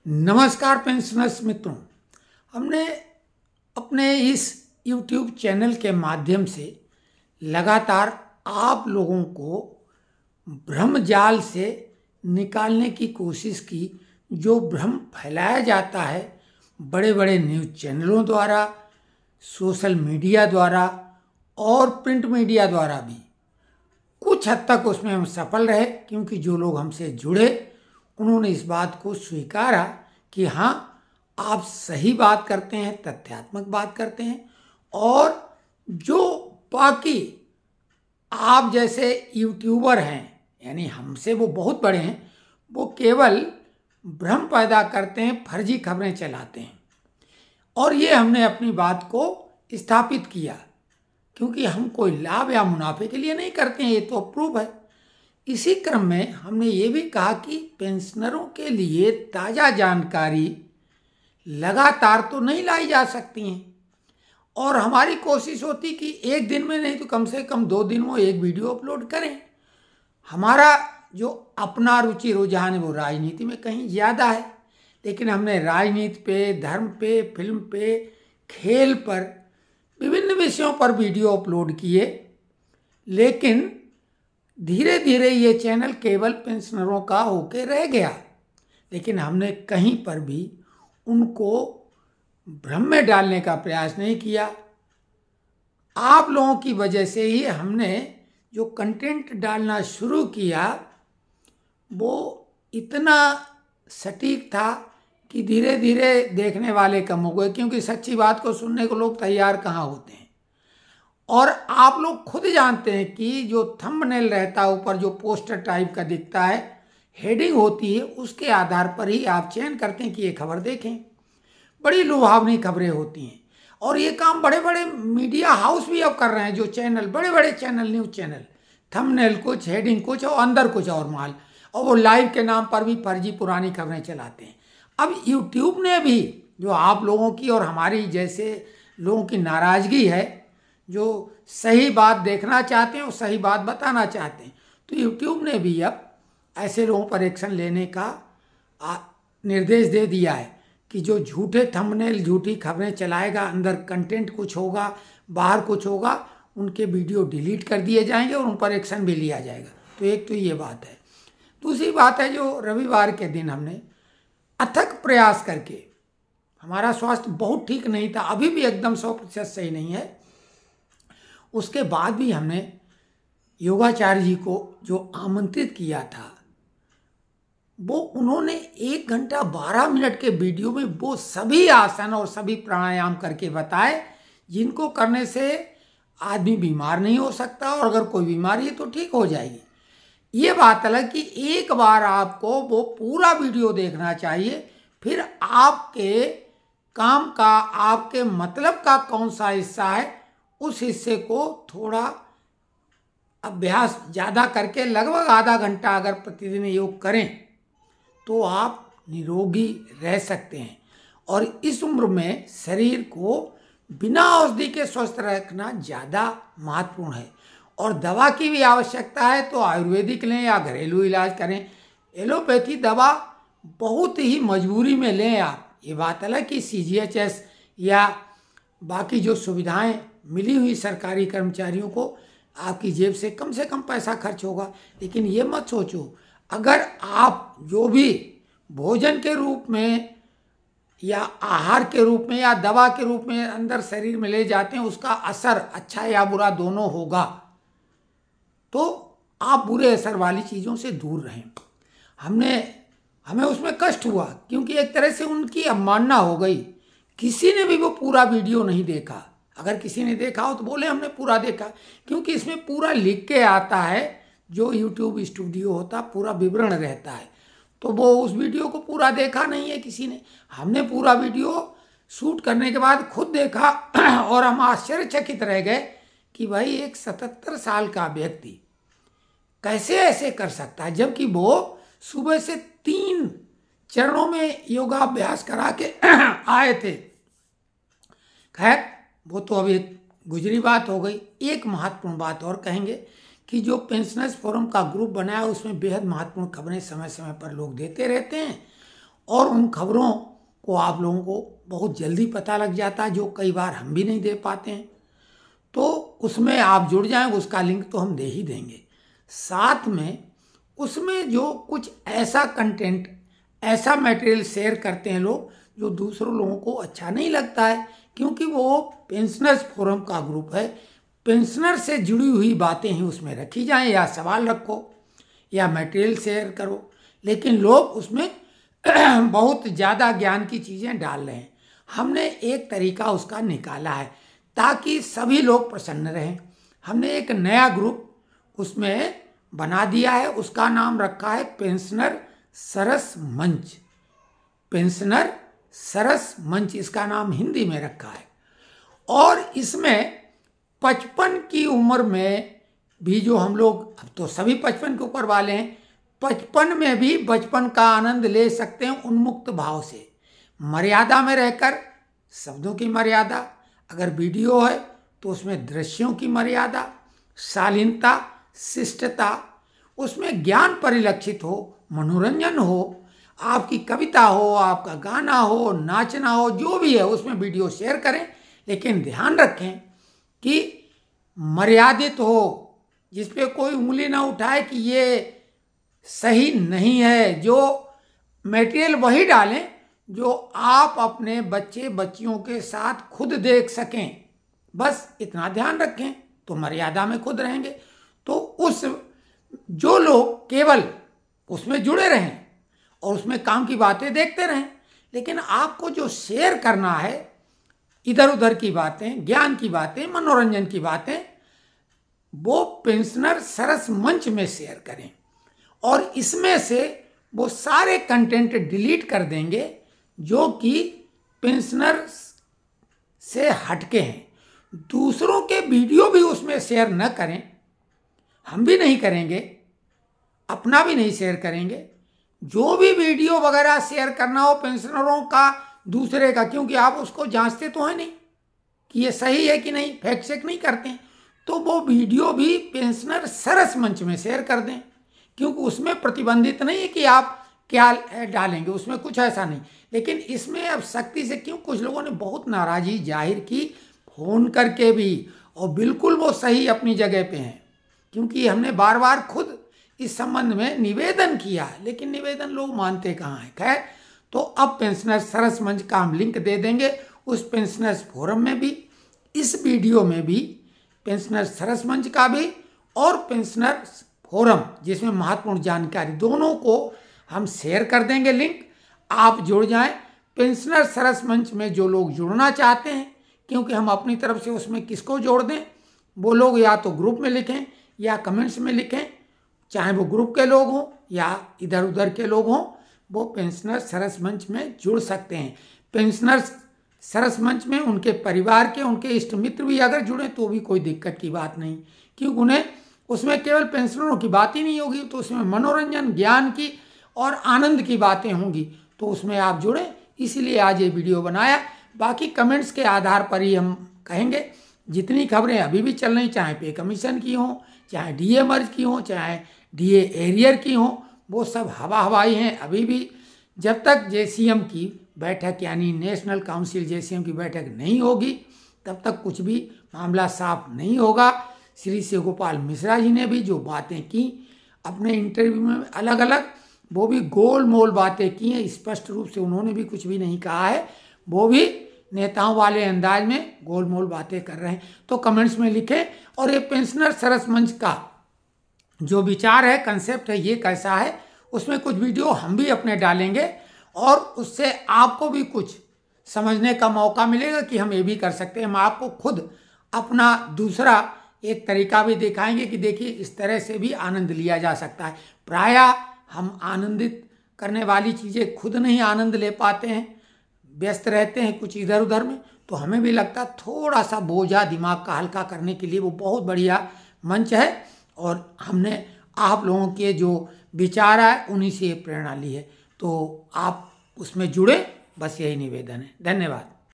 नमस्कार पेंशनर्स मित्रों, हमने अपने इस YouTube चैनल के माध्यम से लगातार आप लोगों को भ्रम जाल से निकालने की कोशिश की। जो भ्रम फैलाया जाता है बड़े बड़े न्यूज़ चैनलों द्वारा, सोशल मीडिया द्वारा और प्रिंट मीडिया द्वारा भी, कुछ हद तक उसमें हम सफल रहे, क्योंकि जो लोग हमसे जुड़े उन्होंने इस बात को स्वीकारा कि हाँ, आप सही बात करते हैं, तथ्यात्मक बात करते हैं। और जो बाकी आप जैसे यूट्यूबर हैं, यानी हमसे वो बहुत बड़े हैं, वो केवल भ्रम पैदा करते हैं, फर्जी खबरें चलाते हैं। और ये हमने अपनी बात को स्थापित किया, क्योंकि हम कोई लाभ या मुनाफे के लिए नहीं करते हैं, ये तो प्रूफ है। इसी क्रम में हमने ये भी कहा कि पेंशनरों के लिए ताज़ा जानकारी लगातार तो नहीं लाई जा सकती हैं, और हमारी कोशिश होती कि एक दिन में नहीं तो कम से कम 2 दिन में एक वीडियो अपलोड करें। हमारा जो अपना रुचि रुझान है वो राजनीति में कहीं ज़्यादा है, लेकिन हमने राजनीति पे, धर्म पे, फिल्म पे, खेल पर, विभिन्न विषयों पर वीडियो अपलोड किए। लेकिन धीरे धीरे ये चैनल केवल पेंशनरों का होके रह गया, लेकिन हमने कहीं पर भी उनको भ्रम में डालने का प्रयास नहीं किया। आप लोगों की वजह से ही हमने जो कंटेंट डालना शुरू किया वो इतना सटीक था कि धीरे धीरे देखने वाले कम हो गए, क्योंकि सच्ची बात को सुनने को लोग तैयार कहाँ होते हैं। और आप लोग खुद जानते हैं कि जो थंबनेल रहता है, ऊपर जो पोस्टर टाइप का दिखता है, हेडिंग होती है, उसके आधार पर ही आप चयन करते हैं कि ये खबर देखें। बड़ी लुभावनी खबरें होती हैं, और ये काम बड़े बड़े मीडिया हाउस भी अब कर रहे हैं। जो चैनल, बड़े बड़े चैनल, न्यूज़ चैनल, थंबनेल कुछ, हेडिंग कुछ और अंदर कुछ और माल, और वो लाइव के नाम पर भी फर्जी पुरानी खबरें चलाते हैं। अब यूट्यूब ने भी, जो आप लोगों की और हमारी जैसे लोगों की नाराज़गी है, जो सही बात देखना चाहते हैं और सही बात बताना चाहते हैं, तो यूट्यूब ने भी अब ऐसे लोगों पर एक्शन लेने का निर्देश दे दिया है कि जो झूठे थंबनेल, झूठी खबरें चलाएगा, अंदर कंटेंट कुछ होगा, बाहर कुछ होगा, उनके वीडियो डिलीट कर दिए जाएंगे और उन पर एक्शन भी लिया जाएगा। तो एक तो ये बात है। दूसरी बात है, जो रविवार के दिन हमने अथक प्रयास करके, हमारा स्वास्थ्य बहुत ठीक नहीं था, अभी भी एकदम 100% सही नहीं है, उसके बाद भी हमने योगाचार्य जी को जो आमंत्रित किया था, वो उन्होंने 1 घंटा 12 मिनट के वीडियो में वो सभी आसन और सभी प्राणायाम करके बताए, जिनको करने से आदमी बीमार नहीं हो सकता, और अगर कोई बीमारी है तो ठीक हो जाएगी। ये बात अलग कि एक बार आपको वो पूरा वीडियो देखना चाहिए, फिर आपके काम का, आपके मतलब का कौन सा हिस्सा है, उस हिस्से को थोड़ा अभ्यास ज़्यादा करके, लगभग आधा घंटा अगर प्रतिदिन योग करें तो आप निरोगी रह सकते हैं। और इस उम्र में शरीर को बिना औषधि के स्वस्थ रखना ज़्यादा महत्वपूर्ण है। और दवा की भी आवश्यकता है तो आयुर्वेदिक लें या घरेलू इलाज करें। एलोपैथी दवा बहुत ही मजबूरी में लें आप। ये बात अलग कि CGHS या बाकी जो सुविधाएं मिली हुई सरकारी कर्मचारियों को, आपकी जेब से कम पैसा खर्च होगा, लेकिन ये मत सोचो अगर आप जो भी भोजन के रूप में या आहार के रूप में या दवा के रूप में अंदर शरीर में ले जाते हैं, उसका असर अच्छा या बुरा दोनों होगा, तो आप बुरे असर वाली चीज़ों से दूर रहें। हमें उसमें कष्ट हुआ, क्योंकि एक तरह से उनकी अवमानना हो गई। किसी ने भी वो पूरा वीडियो नहीं देखा। अगर किसी ने देखा हो तो बोले हमने पूरा देखा, क्योंकि इसमें पूरा लिख के आता है, जो YouTube स्टूडियो होता पूरा विवरण रहता है। तो वो उस वीडियो को पूरा देखा नहीं है किसी ने। हमने पूरा वीडियो शूट करने के बाद खुद देखा और हम आश्चर्यचकित रह गए कि भाई एक 77 साल का व्यक्ति कैसे ऐसे कर सकता है, जबकि वो सुबह से 3 चरणों में योगाभ्यास करा के आए थे। खैर, वो तो अभी गुजरी बात हो गई। एक महत्वपूर्ण बात और कहेंगे कि जो पेंशनर्स फोरम का ग्रुप बनाया, उसमें बेहद महत्वपूर्ण खबरें समय समय पर लोग देते रहते हैं, और उन खबरों को आप लोगों को बहुत जल्दी पता लग जाता है, जो कई बार हम भी नहीं दे पाते हैं। तो उसमें आप जुड़ जाएं, उसका लिंक तो हम दे ही देंगे। साथ में उसमें जो कुछ ऐसा कंटेंट, ऐसा मटेरियल शेयर करते हैं लोग जो दूसरों लोगों को अच्छा नहीं लगता है, क्योंकि वो पेंशनर्स फोरम का ग्रुप है। पेंशनर से जुड़ी हुई बातें ही उसमें रखी जाएं, या सवाल रखो या मटेरियल शेयर करो, लेकिन लोग उसमें बहुत ज़्यादा ज्ञान की चीज़ें डाल रहे हैं। हमने एक तरीका उसका निकाला है ताकि सभी लोग प्रसन्न रहें। हमने एक नया ग्रुप उसमें बना दिया है, उसका नाम रखा है पेंशनर सरस मंच। पेंशनर सरस मंच इसका नाम हिंदी में रखा है। और इसमें 55 की उम्र में भी जो हम लोग, अब तो सभी 55 के ऊपर वाले हैं, 55 में भी बचपन का आनंद ले सकते हैं उन्मुक्त भाव से, मर्यादा में रहकर। शब्दों की मर्यादा, अगर वीडियो है तो उसमें दृश्यों की मर्यादा, शालीनता, शिष्टता, उसमें ज्ञान परिलक्षित हो, मनोरंजन हो, आपकी कविता हो, आपका गाना हो, नाचना हो, जो भी है उसमें वीडियो शेयर करें, लेकिन ध्यान रखें कि मर्यादित हो, जिस पे कोई उंगली ना उठाए कि ये सही नहीं है। जो मटेरियल वही डालें जो आप अपने बच्चे बच्चियों के साथ खुद देख सकें, बस इतना ध्यान रखें तो मर्यादा में खुद रहेंगे। तो उस जो लोग केवल उसमें जुड़े रहें और उसमें काम की बातें देखते रहें, लेकिन आपको जो शेयर करना है, इधर उधर की बातें, ज्ञान की बातें, मनोरंजन की बातें, वो पेंशनर सरस मंच में शेयर करें। और इसमें से वो सारे कंटेंट डिलीट कर देंगे जो कि पेंशनर से हटके हैं। दूसरों के वीडियो भी उसमें शेयर न करें, हम भी नहीं करेंगे, अपना भी नहीं शेयर करेंगे। जो भी वीडियो वगैरह शेयर करना हो पेंशनरों का, दूसरे का, क्योंकि आप उसको जांचते तो है नहीं कि ये सही है कि नहीं, फैक्ट चेक नहीं करते हैं, तो वो वीडियो भी पेंशनर सरस मंच में शेयर कर दें, क्योंकि उसमें प्रतिबंधित नहीं है कि आप क्या डालेंगे, उसमें कुछ ऐसा नहीं। लेकिन इसमें अब सख्ती से, क्यों, कुछ लोगों ने बहुत नाराज़गी जाहिर की फ़ोन करके भी, और बिल्कुल वो सही अपनी जगह पे हैं, क्योंकि हमने बार बार खुद इस संबंध में निवेदन किया, लेकिन निवेदन लोग मानते कहाँ हैं। खैर, तो अब पेंशनर सरस मंच का हम लिंक दे देंगे उस पेंशनर्स फोरम में भी, इस वीडियो में भी पेंशनर सरस मंच का भी, और पेंशनर फोरम जिसमें महत्वपूर्ण जानकारी, दोनों को हम शेयर कर देंगे लिंक। आप जुड़ जाएं पेंशनर सरस मंच में। जो लोग जुड़ना चाहते हैं, क्योंकि हम अपनी तरफ से उसमें किसको जोड़ दें, वो लोग या तो ग्रुप में लिखें या कमेंट्स में लिखें, चाहे वो ग्रुप के लोग हों या इधर उधर के लोग हों, वो पेंशनर सरस मंच में जुड़ सकते हैं। पेंशनर सरस मंच में उनके परिवार के, उनके इष्ट मित्र भी अगर जुड़े तो भी कोई दिक्कत की बात नहीं, क्योंकि उन्हें उसमें केवल पेंशनरों की बात ही नहीं होगी, तो उसमें मनोरंजन, ज्ञान की और आनंद की बातें होंगी, तो उसमें आप जुड़ें। इसीलिए आज ये वीडियो बनाया। बाकी कमेंट्स के आधार पर ही हम कहेंगे। जितनी खबरें अभी भी चल रही, चाहे पे कमीशन की हों, चाहे डीए मर्ज की हों, चाहे डीए एरियर की हों, वो सब हवा हवाई हैं अभी भी। जब तक जेसीएम की बैठक, यानी नेशनल काउंसिल जेसीएम की बैठक नहीं होगी, तब तक कुछ भी मामला साफ नहीं होगा। श्री शिव गोपाल मिश्रा जी ने भी जो बातें की अपने इंटरव्यू में अलग अलग, वो भी गोल मोल बातें की हैं, स्पष्ट रूप से उन्होंने भी कुछ भी नहीं कहा है, वो भी नेताओं वाले अंदाज में गोल मोल बातें कर रहे हैं। तो कमेंट्स में लिखें, और ये पेंशनर सरस मंच का जो विचार है, कंसेप्ट है, ये कैसा है, उसमें कुछ वीडियो हम भी अपने डालेंगे, और उससे आपको भी कुछ समझने का मौका मिलेगा कि हम ये भी कर सकते हैं। हम आपको खुद अपना दूसरा एक तरीका भी दिखाएंगे कि देखिए इस तरह से भी आनंद लिया जा सकता है। प्रायः हम आनंदित करने वाली चीज़ें खुद नहीं आनंद ले पाते हैं, व्यस्त रहते हैं कुछ इधर उधर में, तो हमें भी लगता है थोड़ा सा बोझा दिमाग का हल्का करने के लिए वो बहुत बढ़िया मंच है। और हमने आप लोगों के जो विचार आए उन्हीं से प्रेरणा ली है, तो आप उसमें जुड़े, बस यही निवेदन है। धन्यवाद।